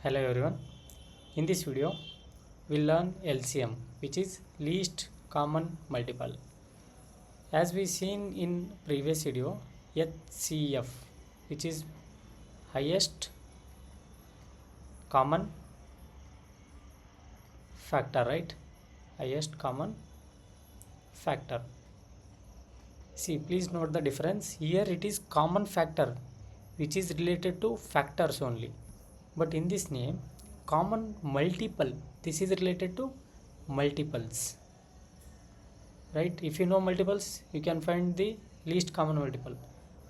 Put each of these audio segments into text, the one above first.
Hello everyone. In this video, we'll learn LCM, which is least common multiple. As we seen in previous video, HCF, which is highest common factor, right? Highest common factor. See, please note the difference. Here it is common factor, which is related to factors only. But in this name, common multiple, this is related to multiples. Right? If you know multiples, you can find the least common multiple.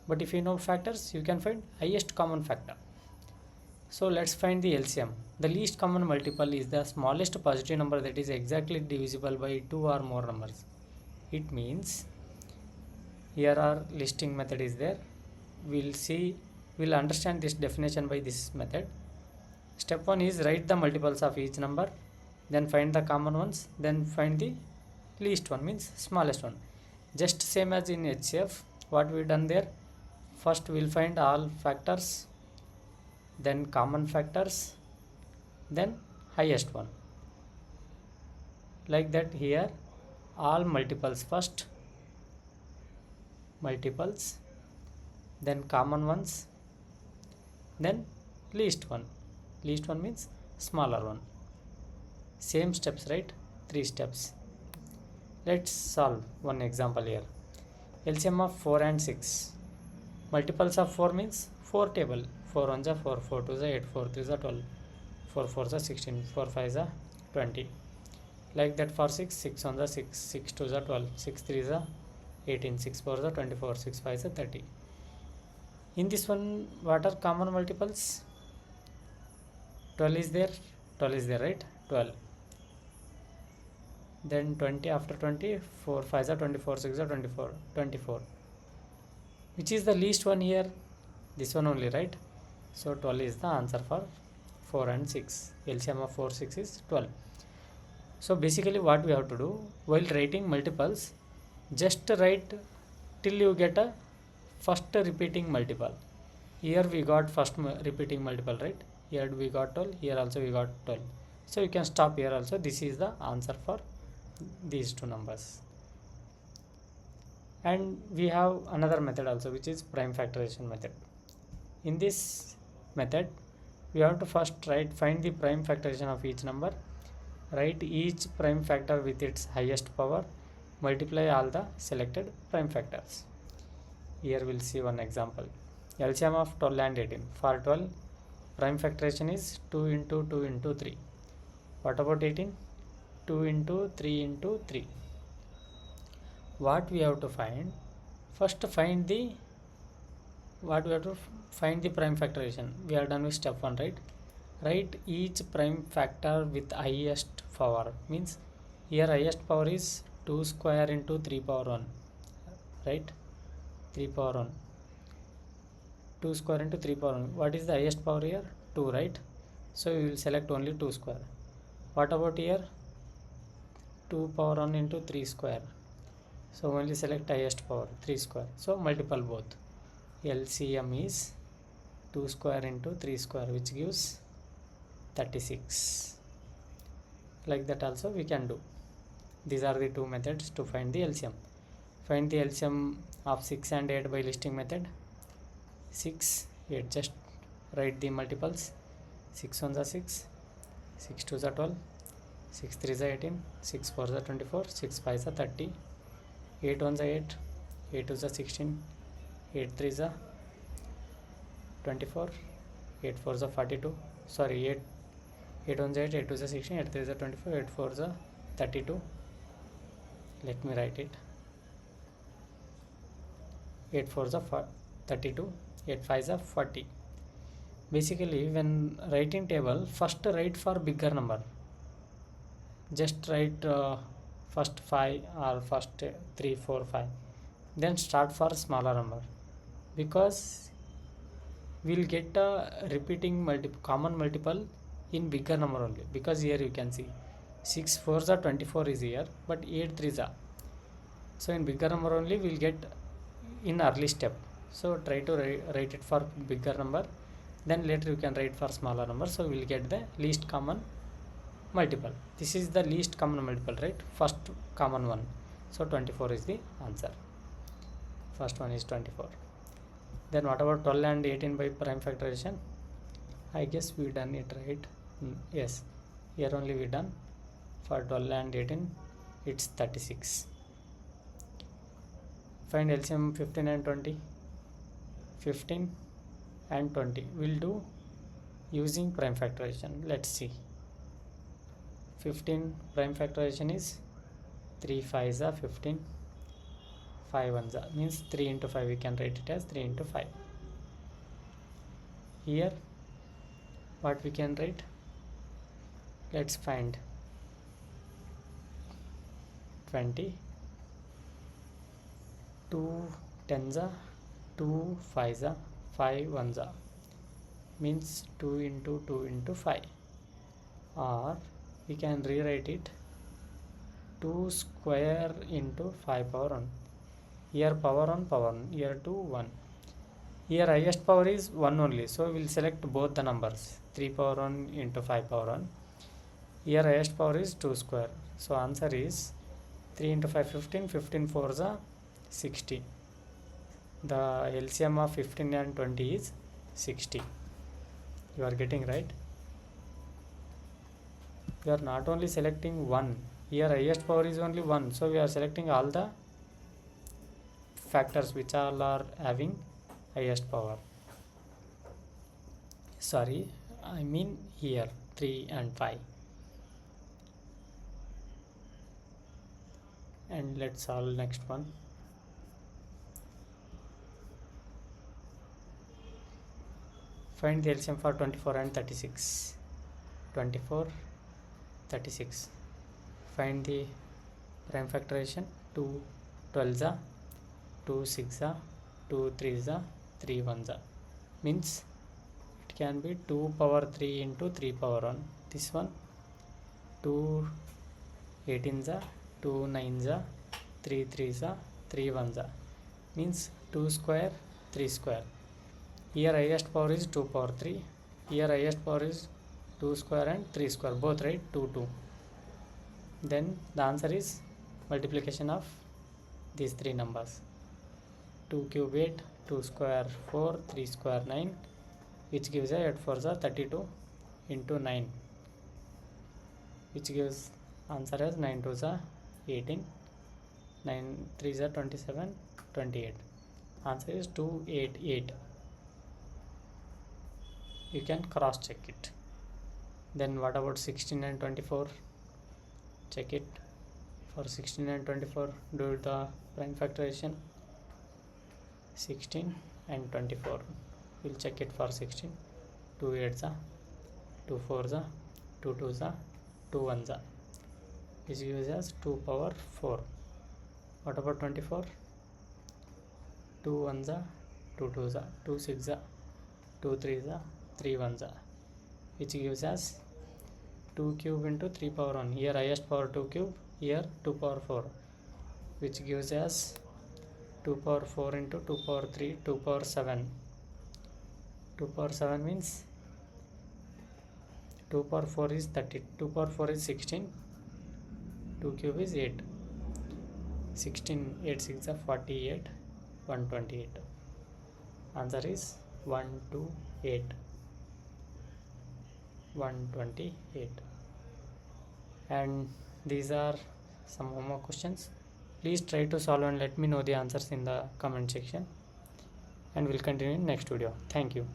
But if you know factors, you can find highest common factor. So let's find the LCM. The least common multiple is the smallest positive number that is exactly divisible by two or more numbers. It means here our listing method is there. We'll understand this definition by this method. Step 1 is write the multiples of each number, then find the common ones, then find the least one, means smallest one. Just same as in HCF, what we done there. First we'll find all factors, then common factors, then highest one. Like that here, all multiples first, multiples, then common ones, then least one. Least one means smaller one. Same steps, right? 3 steps. Let's solve one example here. LCM of 4 and 6. Multiples of 4 means 4 table. 4 1s are 4, 4 2s are 8, 4 3s are 12, 4 4s are 16, 4 5s are 20. Like that for 6, 6 1s are 6, 6 2s are 12, 6 3s are 18, 6 4s are 24, 6 5s are 30. In this one, what are common multiples? 12 is there, right? 12. Then 20 after 20, 4 5s are 24, 6 are 24, 24. Which is the least one here? This one only, right? So 12 is the answer for 4 and 6. LCM of 4 6 is 12. So basically what we have to do, while writing multiples, just write till you get a first repeating multiple. Here we got first repeating multiple, right? Here we got 12, here also we got 12. So you can stop here also. This is the answer for these two numbers. And we have another method also, which is prime factorization method. In this method, we have to first find the prime factorization of each number, write each prime factor with its highest power, multiply all the selected prime factors. Here we'll see one example. LCM of 12 and 18. For 12, prime factorization is 2 into 2 into 3. What about 18? 2 into 3 into 3. What we have to find? First find the prime factorization. We are done with step 1, right? Write each prime factor with highest power. Means here highest power is 2 square into 3 power 1. Right? 3 power 1. 2 square into 3 power 1. What is the highest power here? 2, right? So we will select only 2 square. What about here? 2 power 1 into 3 square. So only select highest power 3 square. So multiple both. LCM is 2 square into 3 square, which gives 36. Like that also we can do. These are the two methods to find the LCM. Find the LCM of 6 and 8 by listing method. 6, 8, just write the multiples. 6 1s are 6, 6 2s are 12, 6 3s are 18, 6 4s are 24, 6 5s are 30, 8 1s are 8, 8 2s are 16, 8 3s are 24, 8 4s are 42, sorry 8 1s are 8, 8 2s are 16, 8 3s are 24, 8 4s are 32. Let me write it. 8 4s are 32, 8 5s are 40. Basically when writing table, first write for bigger number. Just write first 5 or first 3 4 5, then start for smaller number, because we'll get a repeating common multiple in bigger number only. Because here you can see 6 4s are 24 is here, but 8 3s are, so in bigger number only we'll get in early step. So try to write it for bigger number, then later you can write for smaller number, so we will get the least common multiple. This is the least common multiple, right? First common one, so 24 is the answer. First one is 24. Then what about 12 and 18 by prime factorization? I guess we done it, right? Yes, here only we done. For 12 and 18 it's 36. Find LCM 15 and 20. 15 and 20 we'll do using prime factorization. Let's see. 15 prime factorization is 3 5s are 15, 5 1s are, means 3 into 5, we can write it as 3 into 5. Here what we can write, let's find 20, 2 10s are, 2 5s are, 5 1s are, means 2 into 2 into 5, or we can rewrite it 2 square into 5 power 1. Here power 1, here 2 1. Here highest power is 1 only, so we will select both the numbers, 3 power 1 into 5 power 1. Here highest power is 2 square, so answer is 3 into 5 15, 15 4s are 60. The LCM of 15 and 20 is 60. You are getting right? We are not only selecting one, here highest power is only 1, so we are selecting all the factors which all are having highest power. Sorry, I mean here 3 and 5. And let's solve next one. Find the LCM for 24 and 36. 24 36. Find the prime factorization. 2 12s, 2 6s, 2 3s, 3 1s, means it can be 2 power 3 into 3 power 1. This one 2 18s, 2 9s, 3 3s, 3 1s, means 2 square 3 square. Here highest power is 2 power 3, here highest power is 2 square and 3 square, both right, 2 2. Then the answer is multiplication of these three numbers. 2 cube 8, 2 square 4, 3 square 9, which gives a 8 4s are 32 into 9, which gives answer as 9 2s are 18, 9 3s are 27, 28. Answer is 288. You can cross check it. Then what about 16 and 24? Check it. For 16 and 24, do the prime factorization. 16 and 24, we'll check it for 16. 2 8s, 2 4s, 2 2s, 2 1s, which gives us 2 power 4. What about 24? 2 1s, 2 2s, 2 6s, 2 3s, 3 1s, which gives us 2 cube into 3 power 1. Here highest power 2 cube, here 2 power 4, which gives us 2 power 4 into 2 power 3, 2 power 7. 2 power 7 means 2 power 4 is 30, 2 power 4 is 16, 2 cube is 8, 16 8 6 are 48, 128. Answer is 128. 128. And these are some homework questions. Please try to solve and let me know the answers in the comment section, and we'll continue in next video. Thank you.